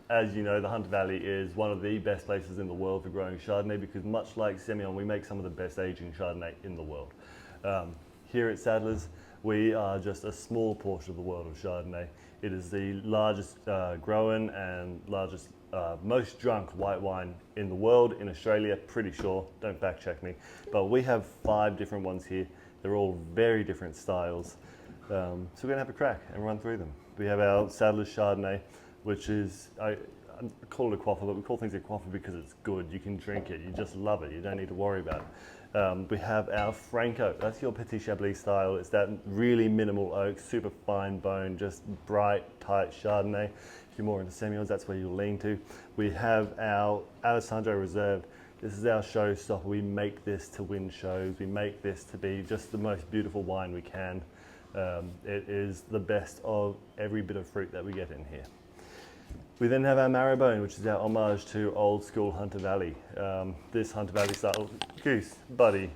as you know, the Hunter Valley is one of the best places in the world for growing Chardonnay because much like Semillon, we make some of the best aging Chardonnay in the world. Here at Sadler's, we are just a small portion of the world of Chardonnay. It is the largest grown and largest, most drunk white wine in the world, in Australia, pretty sure, don't fact check me. But we have 5 different ones here. They're all very different styles. So we're gonna have a crack and run through them. We have our Sadler's Chardonnay, which is, I call it a quaffer, but we call things a quaffer because it's good. You can drink it, you just love it, you don't need to worry about it. We have our Franco, that's your Petit Chablis style. It's that really minimal oak, super fine bone, just bright, tight Chardonnay. If you're more into Semillons, that's where you'll lean to. We have our Alessandro Reserve. This is our showstopper. We make this to win shows. We make this to be just the most beautiful wine we can. It is the best of every bit of fruit that we get in here. We then have our Marrowbone, which is our homage to old school Hunter Valley. This Hunter Valley style, Goose, buddy.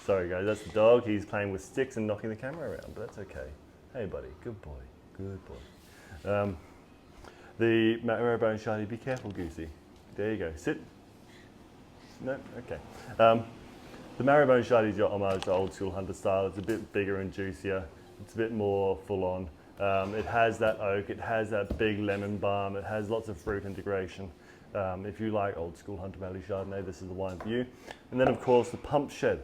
Sorry guys, that's the dog. He's playing with sticks and knocking the camera around, but that's okay. Hey buddy, good boy, good boy. The Marrowbone Chardonnay, be careful Goosey. There you go, sit. No, okay. The Marrowbone Chardonnay is your homage to old school Hunter style. It's a bit bigger and juicier. It's a bit more full on. It has that oak, it has that big lemon balm, it has lots of fruit integration. If you like old school Hunter Valley Chardonnay, this is the wine for you. And then of course the Pump Shed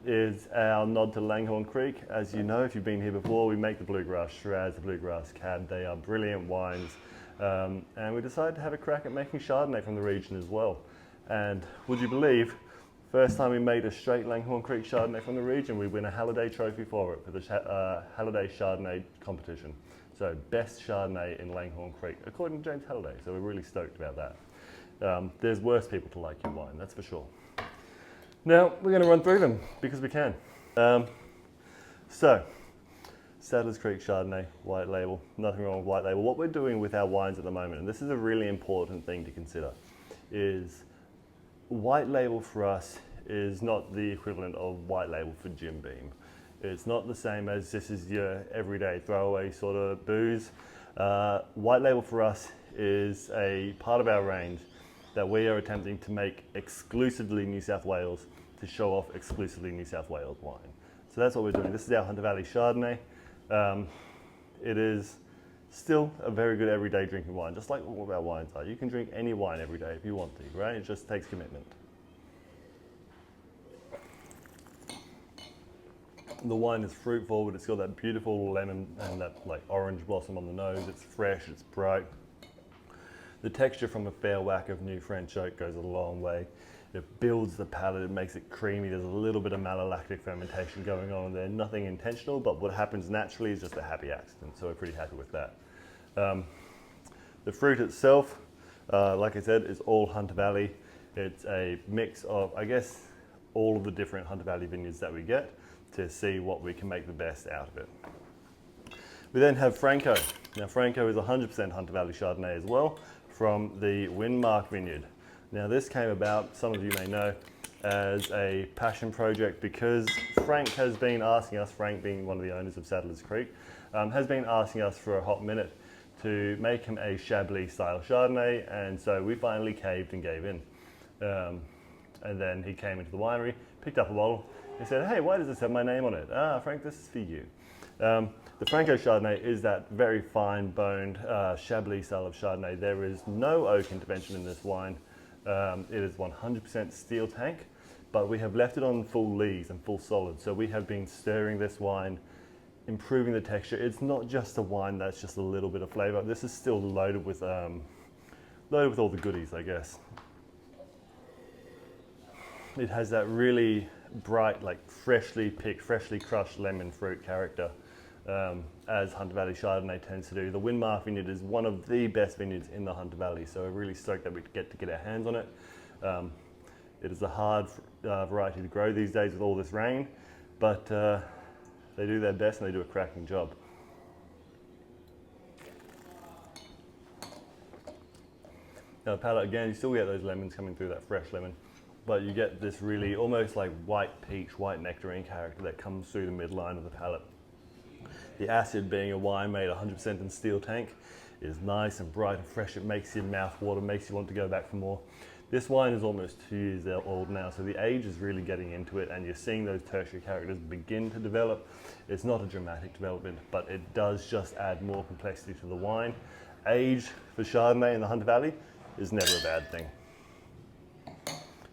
is our nod to Langhorne Creek. As you know, if you've been here before, we make the Bluegrass Shiraz, the Bluegrass Cab. They are brilliant wines. And we decided to have a crack at making Chardonnay from the region as well. And would you believe, first time we made a straight Langhorne Creek Chardonnay from the region, we win a Halliday trophy for it, for the Halliday Chardonnay competition. So best Chardonnay in Langhorne Creek, according to James Halliday, so we're really stoked about that. There's worse people to like your wine, that's for sure. Now, we're gonna run through them, because we can. So, Sadler's Creek Chardonnay, white label, nothing wrong with white label. What we're doing with our wines at the moment, and this is a really important thing to consider, is white label for us is not the equivalent of white label for Jim Beam. It's not the same as this is your everyday throwaway sort of booze. White label for us is a part of our range that we are attempting to make exclusively New South Wales to show off exclusively New South Wales wine. So that's what we're doing. This is our Hunter Valley Chardonnay. It is still a very good everyday drinking wine, just like all of our wines are. You can drink any wine every day if you want to, right? It just takes commitment. The wine is fruit forward. It's got that beautiful lemon and that like orange blossom on the nose. It's fresh, it's bright. The texture from a fair whack of new French oak goes a long way. It builds the palate, it makes it creamy. There's a little bit of malolactic fermentation going on there. Nothing intentional, but what happens naturally is just a happy accident. So we're pretty happy with that. The fruit itself, like I said, is all Hunter Valley. It's a mix of, I guess, all of the different Hunter Valley vineyards that we get to see what we can make the best out of it. We then have Franco. Now Franco is 100% Hunter Valley Chardonnay as well from the Winmark vineyard. Now this came about, some of you may know, as a passion project because Frank has been asking us, Frank being one of the owners of Sadler's Creek, has been asking us for a hot minute to make him a Chablis style Chardonnay, and so we finally caved and gave in. And then he came into the winery, picked up a bottle, and said, hey, why does this have my name on it? Ah, Frank, this is for you. The Franco Chardonnay is that very fine boned Chablis style of Chardonnay. There is no oak intervention in this wine. It is 100% steel tank, but we have left it on full lees and full solid. So we have been stirring this wine, improving the texture. It's not just a wine that's just a little bit of flavor. This is still loaded with all the goodies, I guess. It has that really bright, like freshly picked, freshly crushed lemon fruit character, as Hunter Valley Chardonnay tends to do. The Winmark vineyard is one of the best vineyards in the Hunter Valley, so we're really stoked that we get to get our hands on it. It is a hard variety to grow these days with all this rain, but they do their best and they do a cracking job. Now the palate, again, you still get those lemons coming through, that fresh lemon, but you get this really almost like white peach, white nectarine character that comes through the midline of the palate. The acid, being a wine made 100% in steel tank, is nice and bright and fresh. It makes your mouth water, makes you want to go back for more. This wine is almost 2 years old now, so the age is really getting into it, and you're seeing those tertiary characters begin to develop. It's not a dramatic development, but it does just add more complexity to the wine. Age for Chardonnay in the Hunter Valley is never a bad thing.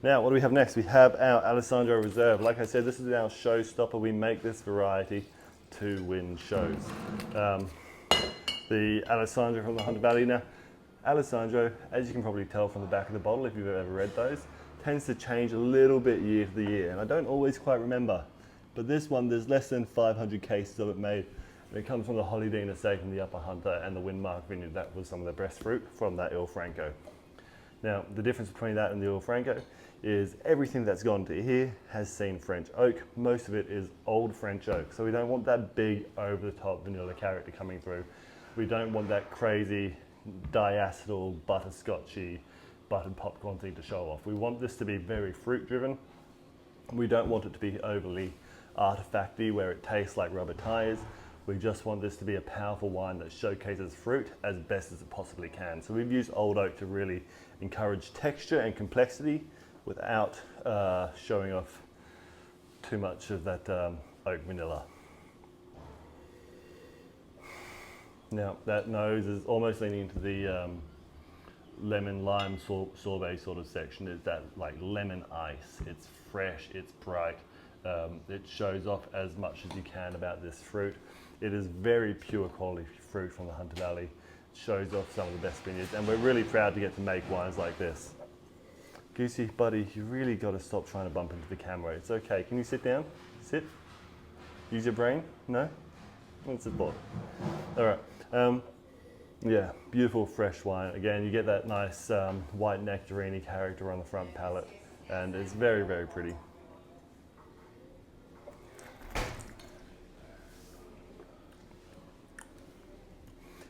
Now, what do we have next? We have our Alessandro Reserve. Like I said, this is our showstopper. We make this variety to win shows. The Alessandro from the Hunter Valley. Now, Alessandro, as you can probably tell from the back of the bottle, if you've ever read those, tends to change a little bit year to the year, and I don't always quite remember. But this one, there's less than 500 cases of it made, and it comes from the Hollydean estate in the Upper Hunter and the Winmark vineyard. That was some of the best fruit from that Il Franco. Now, the difference between that and the Il Franco is everything that's gone to here has seen French oak. Most of it is old French oak. So we don't want that big over-the-top vanilla character coming through. We don't want that crazy diacetyl, butterscotchy, buttered popcorn thing to show off. We want this to be very fruit-driven. We don't want it to be overly artifacty where it tastes like rubber tires. We just want this to be a powerful wine that showcases fruit as best as it possibly can. So we've used old oak to really encourage texture and complexity without showing off too much of that oak vanilla. Now that nose is almost leaning into the lemon lime sorbet sort of section. It's that like lemon ice. It's fresh, it's bright. It shows off as much as you can about this fruit. It is very pure quality fruit from the Hunter Valley. It shows off some of the best vineyards, and we're really proud to get to make wines like this. Goosey, buddy, you really got to stop trying to bump into the camera. It's okay. Can you sit down? Sit. Use your brain? No? Let's support. All right. Yeah, beautiful fresh wine. Again, you get that nice white nectarine character on the front palate, and it's very, very pretty.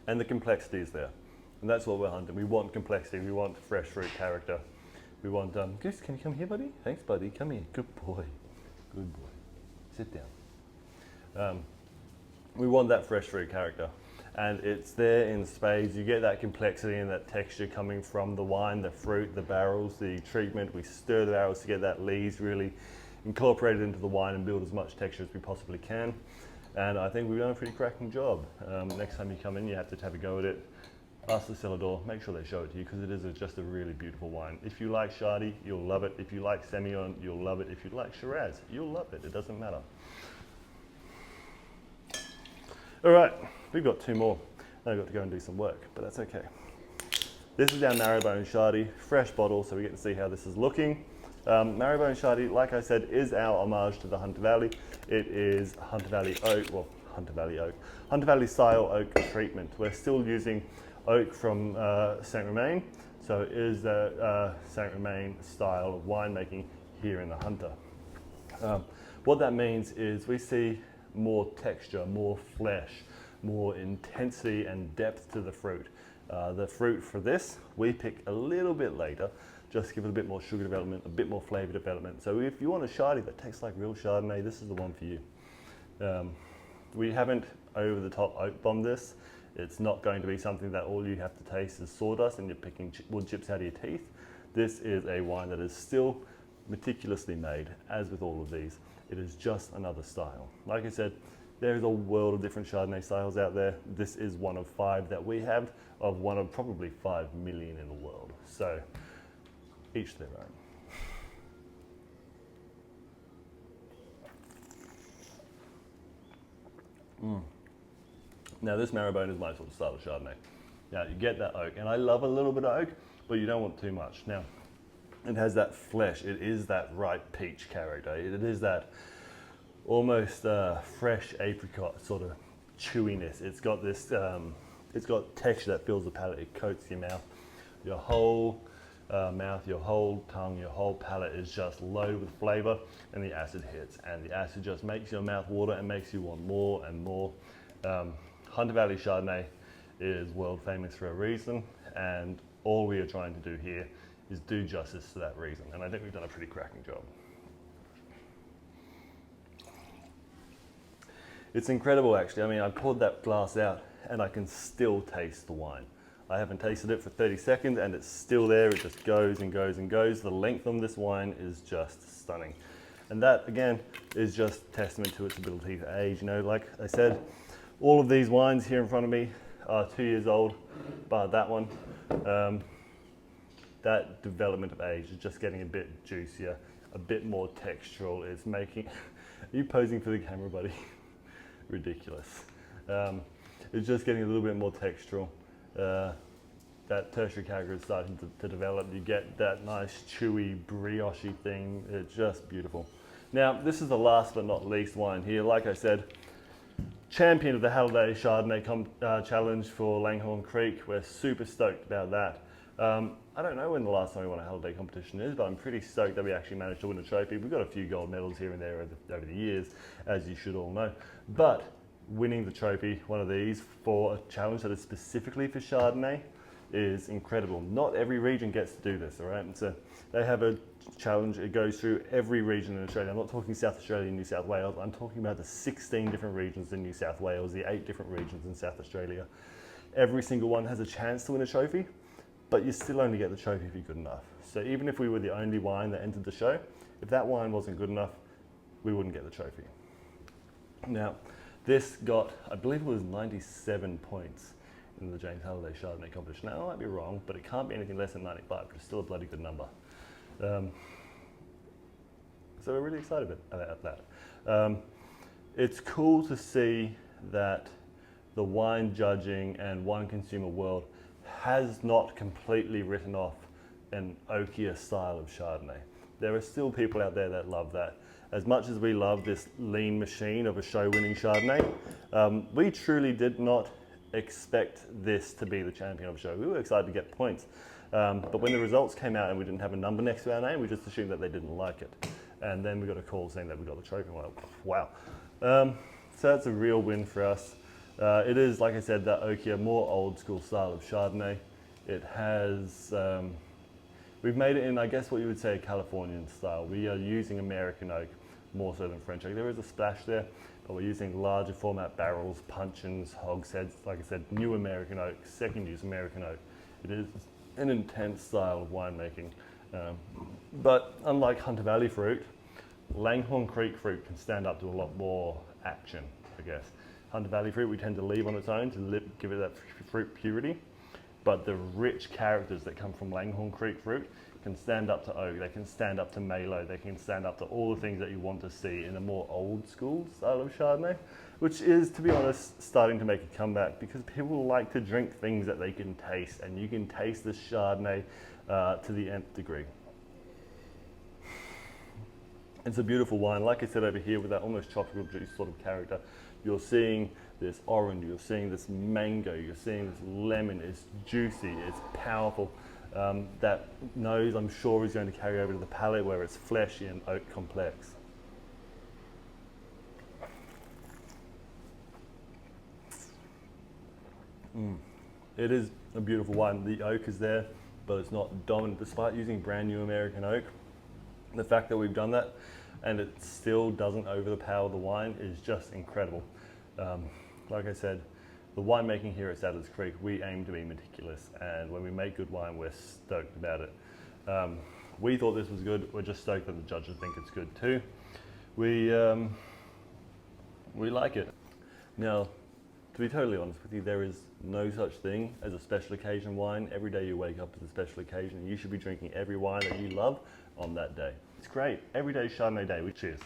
And the complexity is there, and that's what we're hunting. We want complexity. We want fresh fruit character. We want Goose, can you come here, buddy? Thanks, buddy. Come here. Good boy. Good boy. Sit down. We want that fresh fruit character, and it's there in spades. You get that complexity and that texture coming from the wine, the fruit, the barrels, the treatment. We stir the barrels to get that lees really incorporated into the wine and build as much texture as we possibly can. And I think we've done a pretty cracking job. Next time you come in, you have to have a go at it. Ask the cellador, make sure they show it to you, because it is just a really beautiful wine. If you like Chardonnay, you'll love it. If you like Semillon, you'll love it. If you like Shiraz, you'll love it. It doesn't matter. All right, we've got two more. I've got to go and do some work, but that's okay. This is our Marrowbone Chardonnay, fresh bottle, so we get to see how this is looking. Marrowbone Chardonnay, like I said, is our homage to the Hunter Valley. It is Hunter Valley oak, well, Hunter Valley style oak treatment. We're still using oak from Saint-Romain, so it is the Saint-Romain style of winemaking here in the Hunter. What that means is we see more texture, more flesh, more intensity and depth to the fruit. The fruit for this, we pick a little bit later, just to give it a bit more sugar development, a bit more flavour development. So if you want a Chardonnay that tastes like real Chardonnay, this is the one for you. We haven't over the top oak bombed this. It's not going to be something that all you have to taste is sawdust and you're picking wood chips out of your teeth. This is a wine that is still meticulously made, as with all of these. It is just another style. Like I said, there is a world of different Chardonnay styles out there. This is one of 5 that we have, of one of probably 5 million in the world. So, each their own. Now this Marrowbone is my sort of style of Chardonnay. Now you get that oak, and I love a little bit of oak, but you don't want too much. Now, it has that flesh, it is that ripe peach character, it is that almost fresh apricot sort of chewiness. It's got this, it's got texture that fills the palate, it coats your mouth. Your whole mouth, your whole tongue, your whole palate is just loaded with flavour, and the acid hits, and the acid just makes your mouth water and makes you want more and more. Hunter Valley Chardonnay is world famous for a reason, and all we are trying to do here is do justice to that reason, and I think we've done a pretty cracking job. It's incredible actually. I mean, I poured that glass out and I can still taste the wine. I haven't tasted it for 30 seconds and it's still there. It just goes and goes and goes. The length on this wine is just stunning. And that, again, is just testament to its ability to age. You know, like I said, all of these wines here in front of me are 2 years old, but that one, that development of age is just getting a bit juicier, a bit more textural. It's making, are you posing for the camera, buddy? Ridiculous. It's just getting a little bit more textural. That tertiary character is starting to develop. You get that nice chewy brioche thing. It's just beautiful. Now, this is the last but not least wine here. Like I said, champion of the Halliday Chardonnay challenge for Langhorne Creek. We're super stoked about that. I don't know when the last time we won a Halliday competition is, but I'm pretty stoked that we actually managed to win a trophy. We've got a few gold medals here and there over the years, as you should all know. But winning the trophy, one of these, for a challenge that is specifically for Chardonnay is incredible. Not every region gets to do this, all right? And so they have a challenge. It goes through every region in Australia. I'm not talking South Australia and New South Wales. I'm talking about the 16 different regions in New South Wales, the 8 different regions in South Australia. Every single one has a chance to win a trophy, but you still only get the trophy if you're good enough. So even if we were the only wine that entered the show, if that wine wasn't good enough, we wouldn't get the trophy. Now, this got, I believe it was 97 points in the James Halliday Chardonnay competition. Now, I might be wrong, but it can't be anything less than 95, but it's still a bloody good number. So we're really excited about that. It's cool to see that the wine judging and wine consumer world has not completely written off an oakier style of Chardonnay. There are still people out there that love that. As much as we love this lean machine of a show-winning Chardonnay, we truly did not expect this to be the champion of the show. We were excited to get points, but when the results came out and we didn't have a number next to our name, we just assumed that they didn't like it. And then we got a call saying that we got the trophy. We're like, wow. So that's a real win for us. It is, like I said, that oakier, more old school style of Chardonnay. It has, we've made it in, I guess what you would say, a Californian style. We are using American oak more so than French oak. There is a splash there, but we're using larger format barrels, puncheons, hogsheads. Like I said, new American oak, second use American oak. It is an intense style of winemaking. But unlike Hunter Valley fruit, Langhorne Creek fruit can stand up to a lot more action, I guess. Hunter Valley fruit we tend to leave on its own to give it that fruit purity, but the rich characters that come from Langhorne Creek fruit can stand up to oak, they can stand up to Malo, they can stand up to all the things that you want to see in a more old school style of Chardonnay, which is, to be honest, starting to make a comeback because people like to drink things that they can taste, and you can taste the Chardonnay to the nth degree. It's a beautiful wine. Like I said over here, with that almost tropical juice sort of character, you're seeing this orange, you're seeing this mango, you're seeing this lemon. It's juicy, it's powerful. That nose, I'm sure, is going to carry over to the palate where it's fleshy and oak complex. It is a beautiful wine. The oak is there, but it's not dominant. Despite using brand new American oak, the fact that we've done that and it still doesn't overpower the wine is just incredible. Like I said, the winemaking here at Saddlers Creek, we aim to be meticulous, and when we make good wine, we're stoked about it. We thought this was good. We're just stoked that the judges think it's good too. We like it. Now, to be totally honest with you, there is no such thing as a special occasion wine. Every day you wake up is a special occasion, and you should be drinking every wine that you love on that day. It's great. Every day Chardonnay day. We cheers.